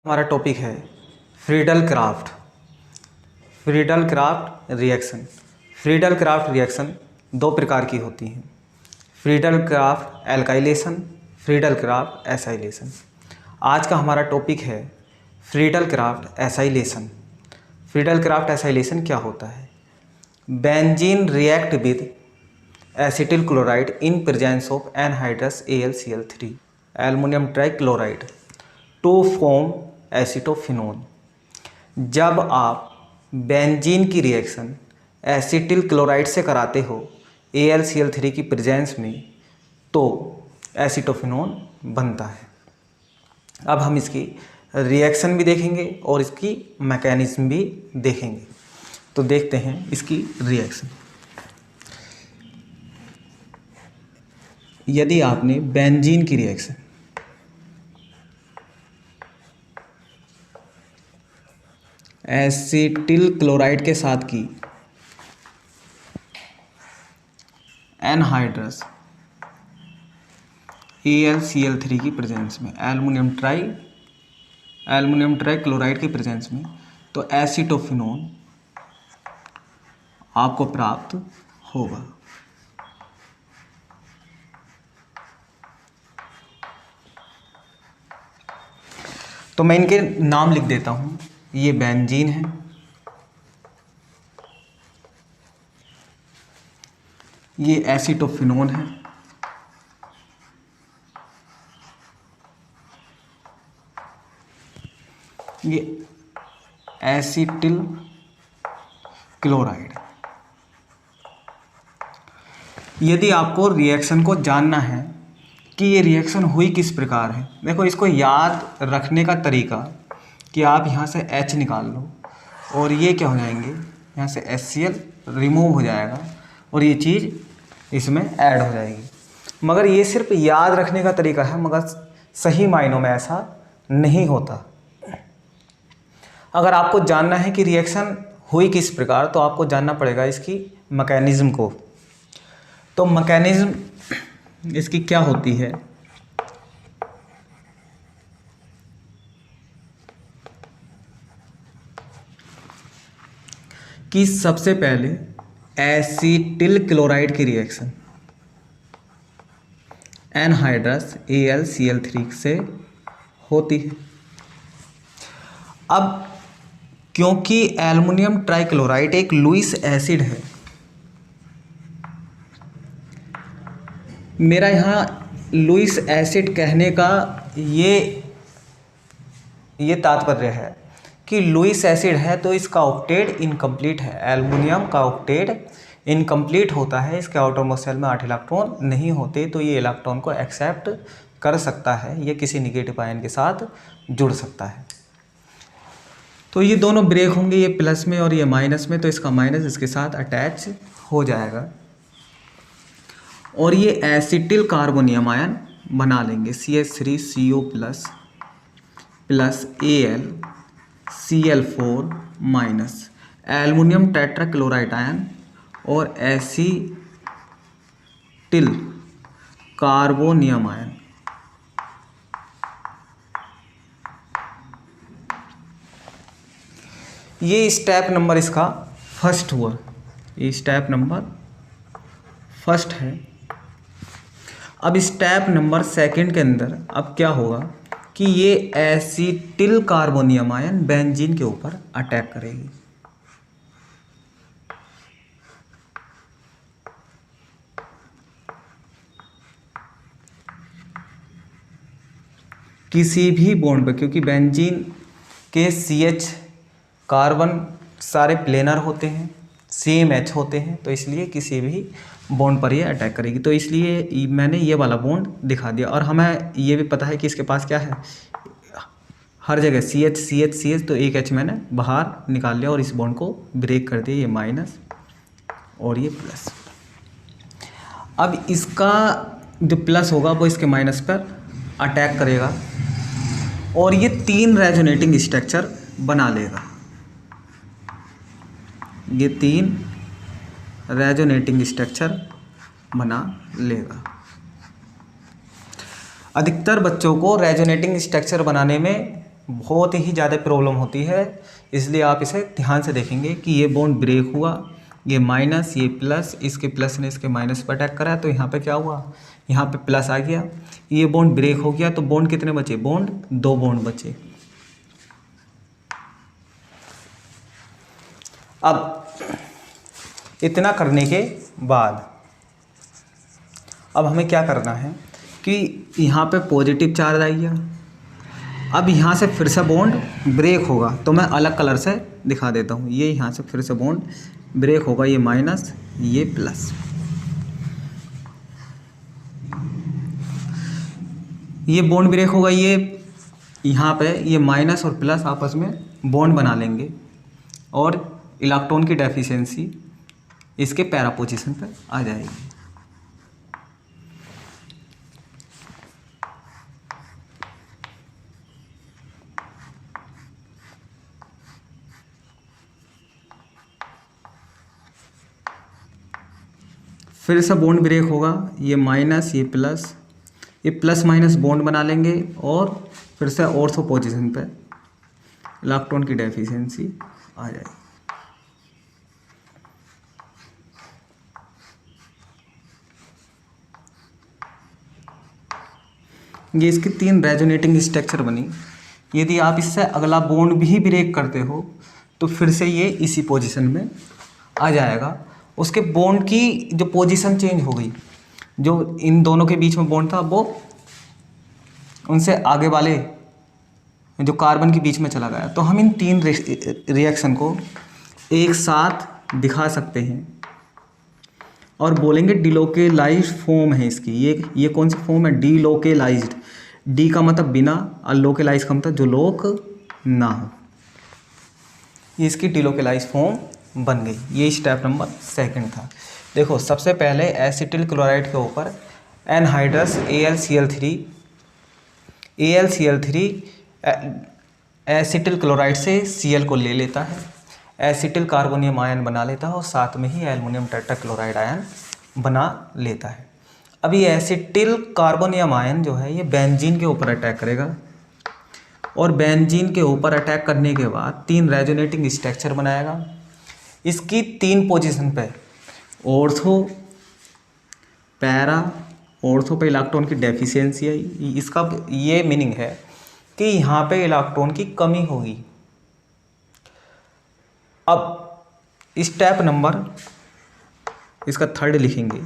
हमारा टॉपिक है Friedel Crafts. Friedel Crafts reaction. Friedel Crafts reaction दो प्रकार की होती हैं, Friedel Crafts alkylation, Friedel Crafts acylation. आज का हमारा टॉपिक है Friedel Crafts acylation. Friedel Crafts acylation क्या होता है? Benzene react with acetyl chloride in presence of anhydrous AlCl3 aluminium trichloride to form acetophenone. जब आप बेंजीन की रिएक्शन एसिटिल क्लोराइड से कराते हो AlCl3 की प्रेजेंस में, तो एसिटोफिनोन बनता है। अब हम इसकी रिएक्शन भी देखेंगे और इसकी मैकेनिज्म भी देखेंगे। तो देखते हैं इसकी रिएक्शन। यदि आपने बेंजीन की रिएक्शन एसिटिल क्लोराइड के साथ की एनहाइड्रस AlCl3 की प्रेजेंस में, एल्युमिनियम ट्राइक्लोराइड की प्रेजेंस में, तो एसिटोफिनोन आपको प्राप्त होगा। तो मैं इनके नाम लिख देता हूं। ये बेंजीन है, ये एसिटोफिनोन है, ये एसिटिल क्लोराइड। यदि आपको रिएक्शन को जानना है कि ये रिएक्शन हुई किस प्रकार है, देखो इसको याद रखने का तरीका कि आप यहाँ से H निकाल लो और ये क्या हो जाएंगे, यहाँ से HCl रिमूव हो जाएगा और ये चीज़ इसमें ऐड हो जाएगी। मगर ये सिर्फ याद रखने का तरीका है, मगर सही मायनों में ऐसा नहीं होता। अगर आपको जानना है कि रिएक्शन हुई किस प्रकार, तो आपको जानना पड़ेगा इसकी मैकेनिज्म को। तो मैकेनिज्म इसकी क्या होती है कि सबसे पहले एसिटिल क्लोराइड की रिएक्शन एनहाइड्रस AlCl3 से होती है। अब क्योंकि एल्युमिनियम ट्राइक्लोराइड एक लुईस एसिड है, मेरा यहाँ लुईस एसिड कहने का ये तात्पर्य है कि लुईस एसिड है तो इसका ऑक्टेट इनकम्प्लीट है। एल्युमिनियम का ऑक्टेट इनकम्प्लीट होता है, इसके आउटरमोस्ट शेल में 8 इलेक्ट्रॉन नहीं होते, तो ये इलेक्ट्रॉन को एक्सेप्ट कर सकता है, ये किसी निगेटिव आयन के साथ जुड़ सकता है। तो ये दोनों ब्रेक होंगे, ये प्लस में और ये माइनस में, तो इसका माइनस इसके साथ अटैच हो जाएगा और ये एसिटिल कार्बोनियम आयन बना लेंगे, CH3CO plus AlCl4 minus aluminium tetrachloride ion और एसिटिल कार्बोनियम आयन। ये स्टेप नंबर इसका फर्स्ट हुआ, ये स्टेप नंबर फर्स्ट है। अब स्टेप नंबर सेकंड के अंदर अब क्या होगा कि ये एसिटिल कार्बोनियम आयन बेंजीन के ऊपर अटैक करेगी। किसी भी बॉन्ड पर, क्योंकि बेंजीन के CH कार्बन सारे प्लेनर होते हैं, सेम H होते हैं, तो इसलिए किसी भी बॉन्ड पर ये अटैक करेगी। तो इसलिए मैंने ये वाला बॉन्ड दिखा दिया। और हमें ये भी पता है कि इसके पास क्या है, हर जगह CH, तो एक H मैंने बाहर निकाल लिया और इस बॉन्ड को ब्रेक कर दिया, ये माइनस और ये प्लस। अब इसका जो प्लस होगा वो इसके माइनस पर अटैक करेगा और ये 3 रेजोनेटिंग स्ट्रक्चर बना लेगा। ये 3 रेजोनेटिंग स्ट्रक्चर बना लेगा। अधिकतर बच्चों को रेजोनेटिंग स्ट्रक्चर बनाने में बहुत ही ज़्यादा प्रॉब्लम होती है, इसलिए आप इसे ध्यान से देखेंगे कि ये बॉन्ड ब्रेक हुआ, ये माइनस, ये प्लस, इसके प्लस ने इसके माइनस पर अटैक करा तो यहाँ पे क्या हुआ, यहाँ पे प्लस आ गया, ये बॉन्ड ब्रेक हो गया तो बॉन्ड कितने बचे, बॉन्ड 2 बॉन्ड बचे। अब इतना करने के बाद अब हमें क्या करना है कि यहाँ पे पॉजिटिव चार्ज आई गया, अब यहाँ से फिर से बॉन्ड ब्रेक होगा, तो मैं अलग कलर से दिखा देता हूँ। ये यहाँ से फिर से बॉन्ड ब्रेक होगा, ये माइनस, ये प्लस, ये बॉन्ड ब्रेक होगा, ये यहाँ पे ये माइनस और प्लस आपस में बॉन्ड बना लेंगे और इलेक्ट्रॉन की डेफिशिएंसी इसके पैरा पोजीशन पर आ जाएगी। फिर से बॉन्ड ब्रेक होगा, ये माइनस, ये प्लस माइनस बॉन्ड बना लेंगे और फिर से ऑर्थो पोजीशन पे इलेक्ट्रॉन की डेफिशिएंसी आ जाएगी। ये इसकी 3 रेजोनेटिंग स्ट्रक्चर बनी। यदि आप इससे अगला बॉन्ड भी ब्रेक करते हो तो फिर से ये इसी पोजीशन में आ जाएगा। उसके बॉन्ड की जो पोजीशन चेंज हो गई, जो इन दोनों के बीच में बॉन्ड था वो उनसे आगे वाले जो कार्बन के बीच में चला गया। तो हम इन 3 रिएक्शन को एक साथ दिखा सकते हैं और बोलेंगे डिलोकेलाइज्ड फॉर्म है इसकी। ये कौन सी फॉर्म है, डिलोकेलाइज्ड। डी का मतलब बिना और लोकेलाइज का मतलब जो लोक ना हो, ये इसकी डिलोकेलाइज फॉर्म बन गई। ये स्टेप नंबर 2 था। देखो सबसे पहले एसिटिल क्लोराइड के ऊपर एनहाइड्रस AlCl3 एसिटिल क्लोराइड से Cl को ले लेता है, एसिटिल कार्बोनियम आयन बना लेता है और साथ में ही एल्युमिनियम टेट्राक्लोराइड आयन बना लेता है। अब ये एसिटिल कार्बोनियम आयन जो है ये बेंजीन के ऊपर अटैक करेगा और बेंजीन के ऊपर अटैक करने के बाद 3 रेजोनेटिंग स्ट्रक्चर बनाएगा। इसकी 3 पोजीशन पे ऑर्थो, पैरा, ऑर्थो पे इलेक्ट्रॉन की डेफिशिएंसी है। इसका ये मीनिंग है कि यहाँ पे इलेक्ट्रॉन की कमी होगी। अब स्टेप नंबर इसका 3 लिखेंगे।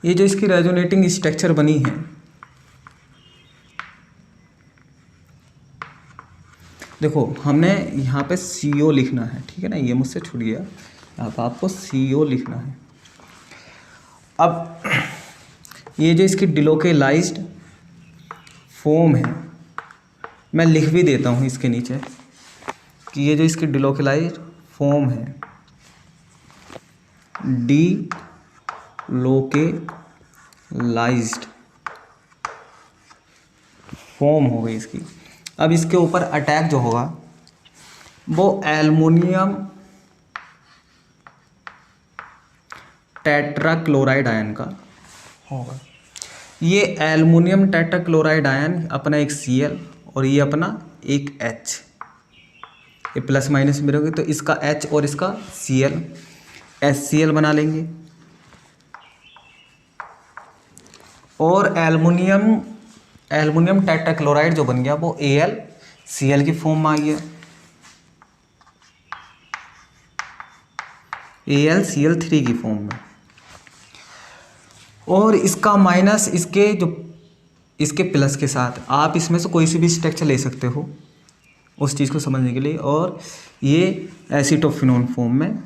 ये जो इसकी रेजोनेटिंग स्ट्रक्चर बनी है, देखो हमने यहाँ पे CO लिखना है, ठीक है ना, ये मुझसे छूट गया, यहाँ पे आपको CO लिखना है। अब ये जो इसकी डिलोकेलाइज्ड फॉर्म है, मैं लिख भी देता हूँ इसके नीचे कि ये जो इसकी डिलोकेलाइज्ड फॉर्म है, डिलोकेलाइज्ड फॉर्म हो गई इसकी। अब इसके ऊपर अटैक जो होगा वो एल्युमिनियम टेट्राक्लोराइड आयन का होगा। ये एल्युमिनियम टेट्राक्लोराइड आयन अपना एक Cl और ये अपना एक H, ये प्लस माइनस में रहोगे तो इसका H और इसका Cl HCl बना लेंगे और एल्युमिनियम टेट्राक्लोराइड जो बन गया वो AlCl की फॉर्म में आ गया, AlCl3 की फॉर्म में। और इसका माइनस इसके प्लस के साथ आप इसमें से कोई सी भी स्ट्रक्चर ले सकते हो उस चीज़ को समझने के लिए। और ये एसीटोफिनोन फॉर्म में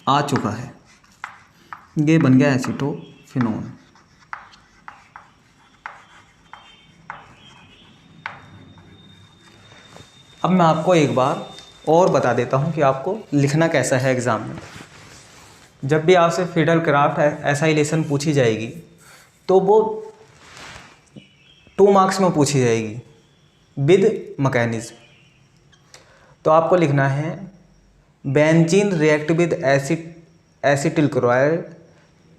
आ चुका है, ये बन गया एसीटोफिनोन। अब मैं आपको एक बार और बता देता हूँ कि आपको लिखना कैसा है एग्ज़ाम में। जब भी आपसे फ्रीडल क्राफ्ट एसाइलेशन पूछी जाएगी तो वो 2 मार्क्स में पूछी जाएगी विद मैकेनिज्म। तो आपको लिखना है benzene react with acetyl chloride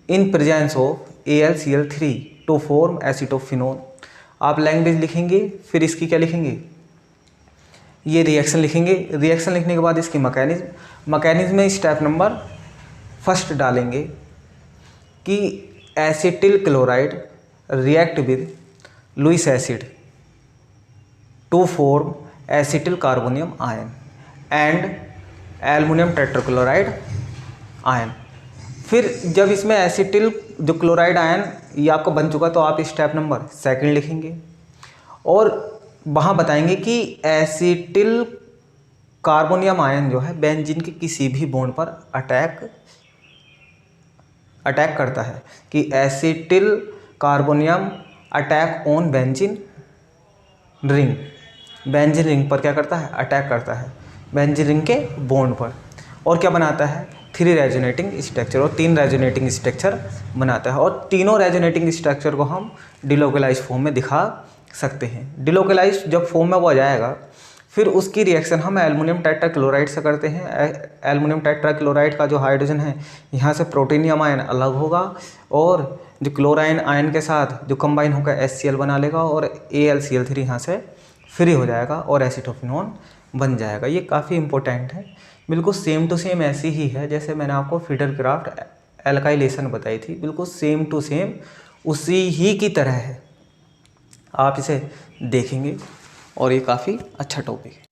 in presence of AlCl3 to form acetophenone. आप लैंग्वेज लिखेंगे, फिर इसकी क्या लिखेंगे, ये रिएक्शन लिखेंगे। रिएक्शन लिखने के बाद इसकी मैकेनिज्म में स्टेप नंबर फर्स्ट डालेंगे कि acetyl chloride react with Lewis acid to form acetyl carbonium ion and aluminium tetrachloride ion. फिर जब इसमें एसिटिल जो क्लोराइड आयन ये आपको बन चुका तो आप स्टेप नंबर सेकंड लिखेंगे और वहाँ बताएंगे कि एसिटिल कार्बोनियम आयन जो है बेंजीन के किसी भी बॉन्ड पर अटैक करता है, कि acetyl carbonium attack on benzene ring. Benzene ring पर क्या करता है, अटैक करता है, बेंजीन रिंग के बॉन्ड पर। और क्या बनाता है, 3 रेजोनेटिंग स्ट्रक्चर, और 3 रेजोनेटिंग स्ट्रक्चर बनाता है। और तीनों रेजोनेटिंग स्ट्रक्चर को हम डिलोकलाइज फॉर्म में दिखा सकते हैं। डिलोकलाइज जब फॉर्म में वो आ जाएगा फिर उसकी रिएक्शन हम एल्युमिनियम टेट्राक्लोराइड से करते हैं। एल्युमिनियम टेट्राक्लोराइड का जो हाइड्रोजन है यहाँ से प्रोटीनियम आयन अलग होगा और जो क्लोराइन आयन के साथ जो कंबाइन होकर HCl बना लेगा और AlCl3 यहाँ से फ्री हो जाएगा और एसिटोफिनोन बन जाएगा। ये काफ़ी इंपॉर्टेंट है, बिल्कुल सेम टू सेम ऐसी ही है जैसे मैंने आपको फिडलक्राफ्ट एल्काइलेशन बताई थी, बिल्कुल सेम टू सेम उसी ही की तरह है। आप इसे देखेंगे और ये काफ़ी अच्छा टॉपिक है।